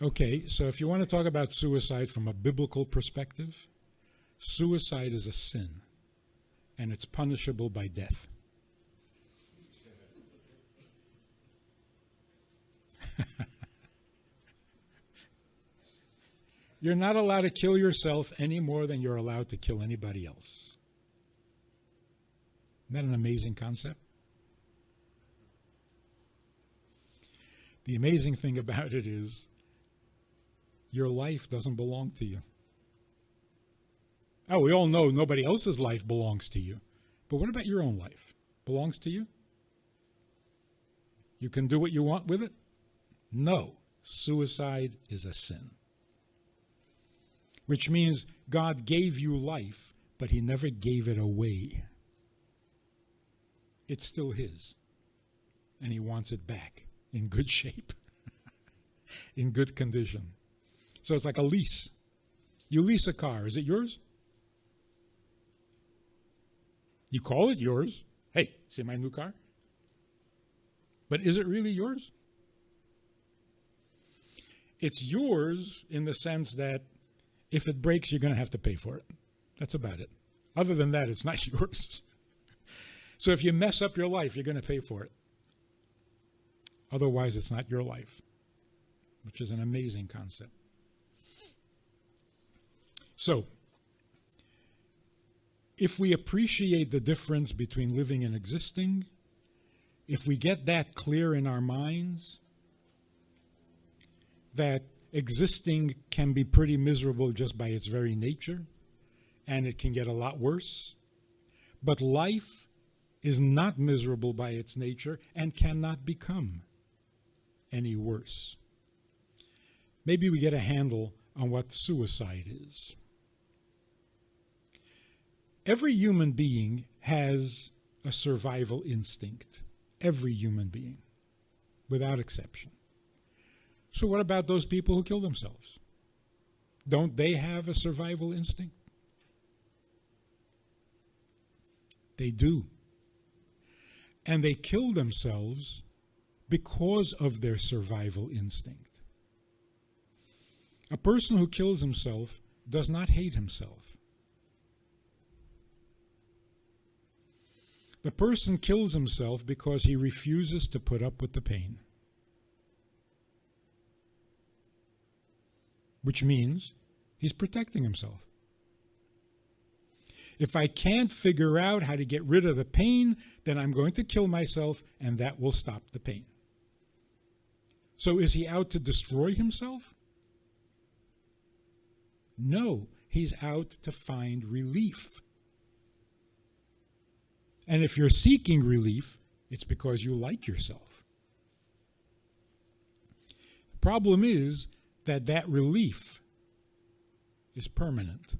Okay, so if you want to talk about suicide from a biblical perspective, suicide is a sin, and it's punishable by death. You're not allowed to kill yourself any more than you're allowed to kill anybody else. Isn't that an amazing concept? The amazing thing about it is your life doesn't belong to you. Oh, we all know nobody else's life belongs to you. But what about your own life? Belongs to you? You can do what you want with it? No. Suicide is a sin. Which means God gave you life, but he never gave it away. It's still his. And he wants it back in good shape, in good condition. So it's like a lease. You lease a car. Is it yours? You call it yours. Hey, see my new car? But is it really yours? It's yours in the sense that if it breaks, you're going to have to pay for it. That's about it. Other than that, it's not yours. So if you mess up your life, you're going to pay for it. Otherwise, it's not your life, which is an amazing concept. So, if we appreciate the difference between living and existing, if we get that clear in our minds, that existing can be pretty miserable just by its very nature, and it can get a lot worse, but life is not miserable by its nature and cannot become any worse. Maybe we get a handle on what suicide is. Every human being has a survival instinct. Every human being, without exception. So what about those people who kill themselves? Don't they have a survival instinct? They do. And they kill themselves because of their survival instinct. A person who kills himself does not hate himself. The person kills himself because he refuses to put up with the pain. Which means he's protecting himself. If I can't figure out how to get rid of the pain, then I'm going to kill myself, and that will stop the pain. So is he out to destroy himself? No, he's out to find relief. And if you're seeking relief, it's because you like yourself. The problem is that relief is permanent.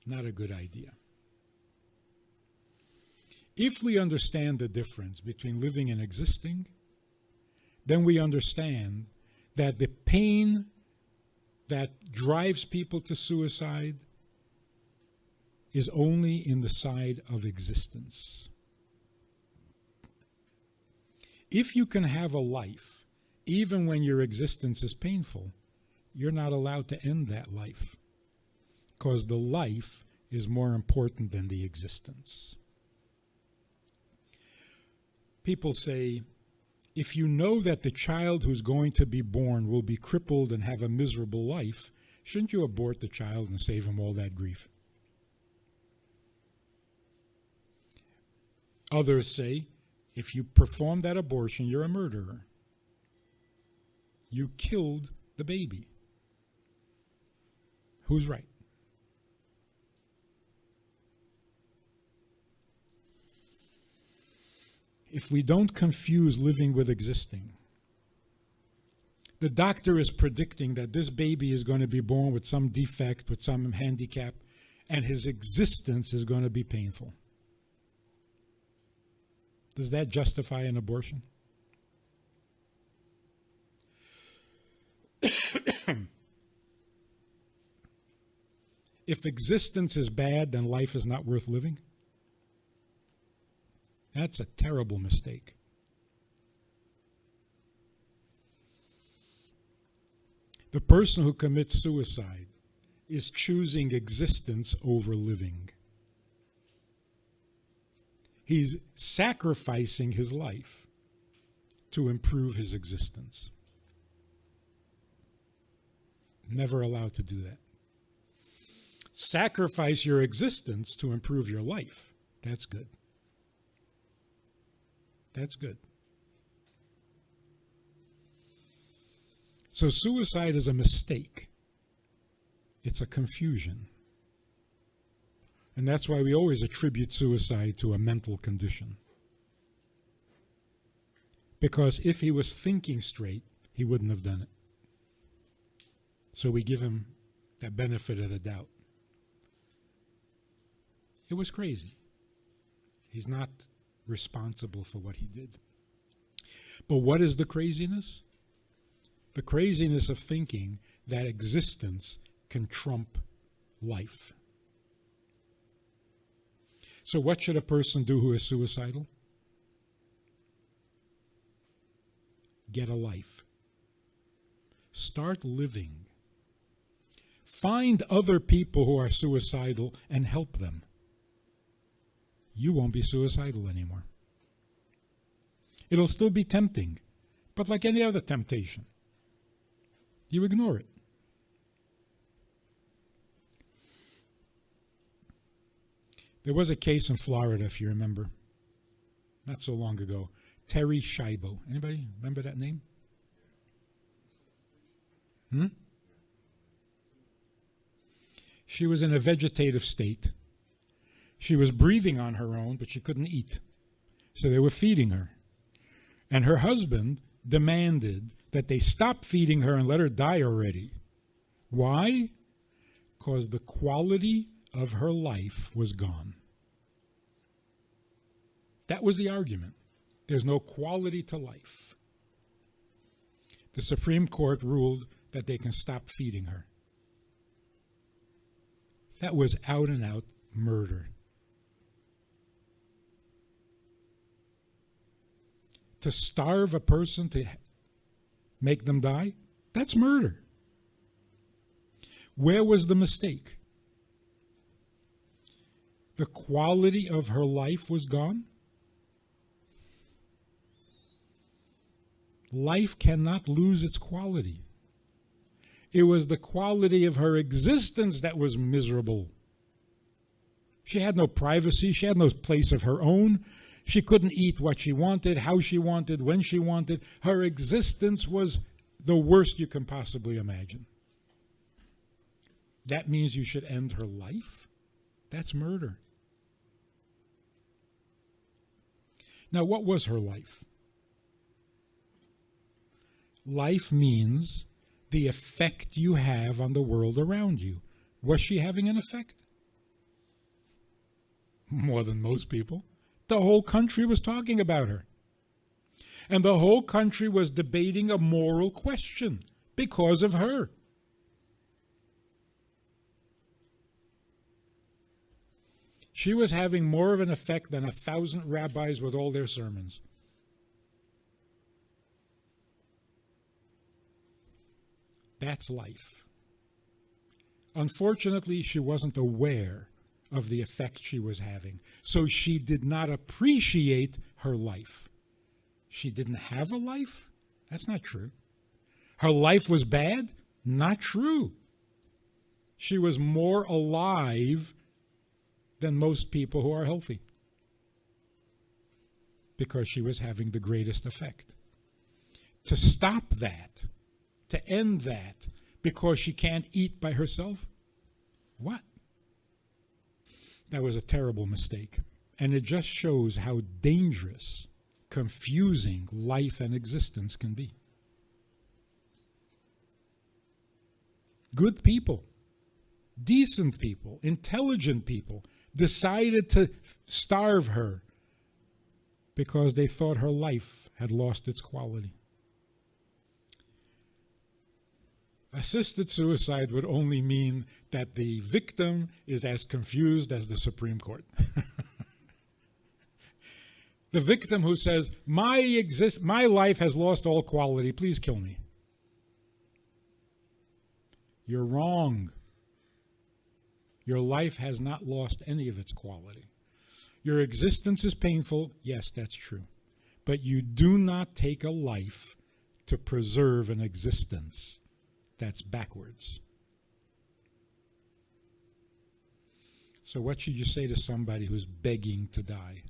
Not a good idea. If we understand the difference between living and existing, then we understand that the pain that drives people to suicide is only in the side of existence. If you can have a life, even when your existence is painful, you're not allowed to end that life, because the life is more important than the existence. People say, if you know that the child who's going to be born will be crippled and have a miserable life, shouldn't you abort the child and save him all that grief? Others say, if you perform that abortion, you're a murderer. You killed the baby. Who's right? If we don't confuse living with existing, the doctor is predicting that this baby is going to be born with some defect, with some handicap, and his existence is going to be painful. Does that justify an abortion? If existence is bad, then life is not worth living. That's a terrible mistake. The person who commits suicide is choosing existence over living. He's sacrificing his life to improve his existence. Never allowed to do that. Sacrifice your existence to improve your life. That's good. That's good. So suicide is a mistake. It's a confusion. And that's why we always attribute suicide to a mental condition. Because if he was thinking straight, he wouldn't have done it. So we give him that benefit of the doubt. It was crazy. He's not responsible for what he did. But what is the craziness? The craziness of thinking that existence can trump life. So what should a person do who is suicidal? Get a life. Start living. Find other people who are suicidal and help them. You won't be suicidal anymore. It'll still be tempting, but like any other temptation, you ignore it. There was a case in Florida, if you remember, not so long ago. Terry Schiavo. Anybody remember that name? She was in a vegetative state. She was breathing on her own, but she couldn't eat. So they were feeding her. And her husband demanded that they stop feeding her and let her die already. Why? Because the quality of her life was gone. That was the argument. There's no quality to life. The Supreme Court ruled that they can stop feeding her. That was out and out murder. To starve a person to make them die, that's murder. Where was the mistake? The quality of her life was gone? Life cannot lose its quality. It was the quality of her existence that was miserable. She had no privacy. She had no place of her own. She couldn't eat what she wanted, how she wanted, when she wanted. Her existence was the worst you can possibly imagine. That means you should end her life? That's murder. Now, what was her life? Life means the effect you have on the world around you. Was she having an effect? More than most people. The whole country was talking about her. And the whole country was debating a moral question because of her. She was having more of an effect than 1,000 rabbis with all their sermons. That's life. Unfortunately, she wasn't aware of the effect she was having, so she did not appreciate her life. She didn't have a life? That's not true. Her life was bad? Not true. She was more alive than most people who are healthy because she was having the greatest effect. To stop that, to end that, because she can't eat by herself? What? That was a terrible mistake. And it just shows how dangerous, confusing life and existence can be. Good people, decent people, intelligent people decided to starve her because they thought her life had lost its quality. Assisted suicide would only mean that the victim is as confused as the Supreme Court. The victim who says, my life has lost all quality, please kill me. You're wrong. Your life has not lost any of its quality. Your existence is painful. Yes, that's true. But you do not take a life to preserve an existence. That's backwards. So what should you say to somebody who's begging to die?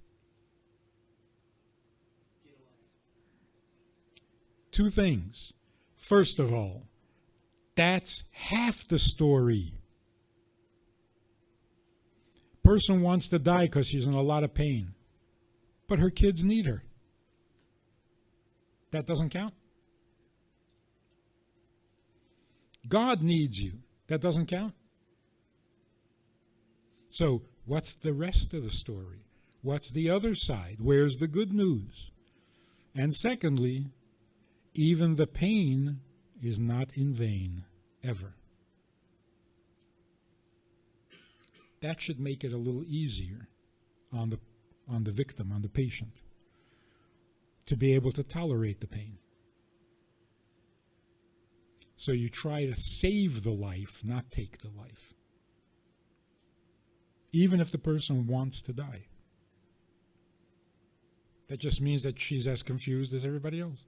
Two things. First of all, that's half the story. Person wants to die because she's in a lot of pain, but her kids need her. That doesn't count. God needs you. That doesn't count. So what's the rest of the story? What's the other side? Where's the good news? And secondly, even the pain is not in vain, ever. That should make it a little easier on the victim, on the patient, to be able to tolerate the pain. So you try to save the life, not take the life. Even if the person wants to die. That just means that she's as confused as everybody else.